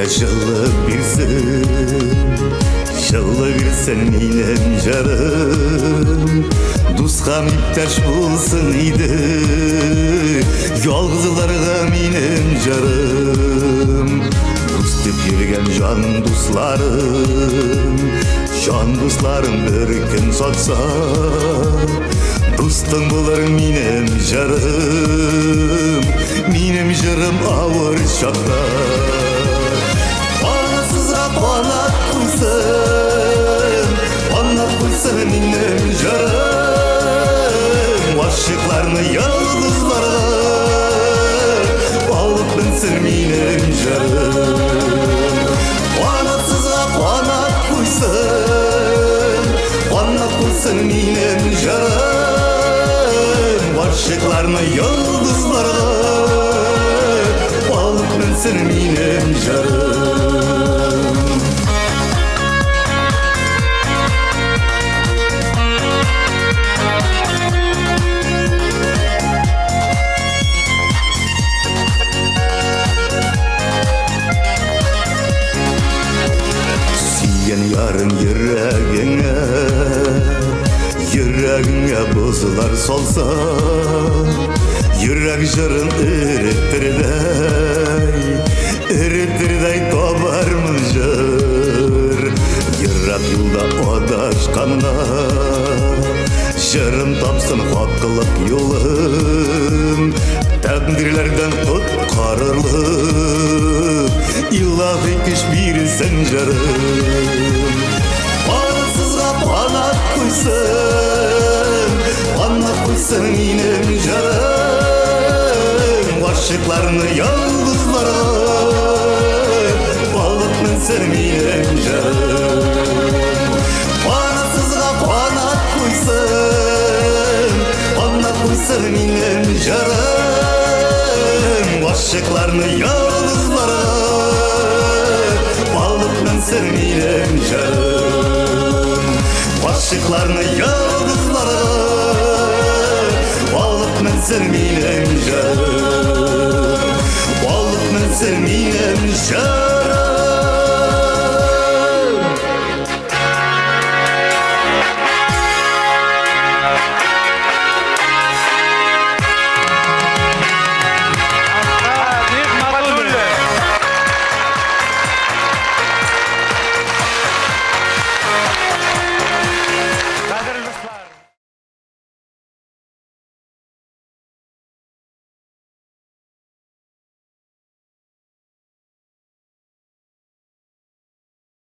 yaşalı birsin, yaşalı birsin minem jarım. Dusqam iptaş bulsun idi, yolg'izlarga minem jarım. Do'st deb yurgan jon do'stlarim bir kun sotsa, do'stim bo'lar minem jarım og'ir chaqda. Onasizga qonat qo'ysin minem jarım. Oshiqlarni yolg'izlarga olib binsin minem jarım. Onasizga qonat qo'ysin minem jarım. Oshiqlarni yolg'izlarga olib binsin minem jarım. Yarın yüreğine buzlar solsa, yürek jarın erittirday toparmışır. Yürek yolda odaşkanına, jarım tapsın hakkılık yolun. Takdirlerden kutkarırlık, ilahi güç bir sen jarım. Onasizga qonat qo'ysin minem jarım. Oshiqlarni yolg'izlarga olib binsin minem jarım. Onasizga qonat qo'ysin minem jarım. Oshiqlarni yolg'izlarga olib binsin minem jarım. Oshiqlarni yolg'izlarga olib binsin minem jarım. Olib binsin minem jarım.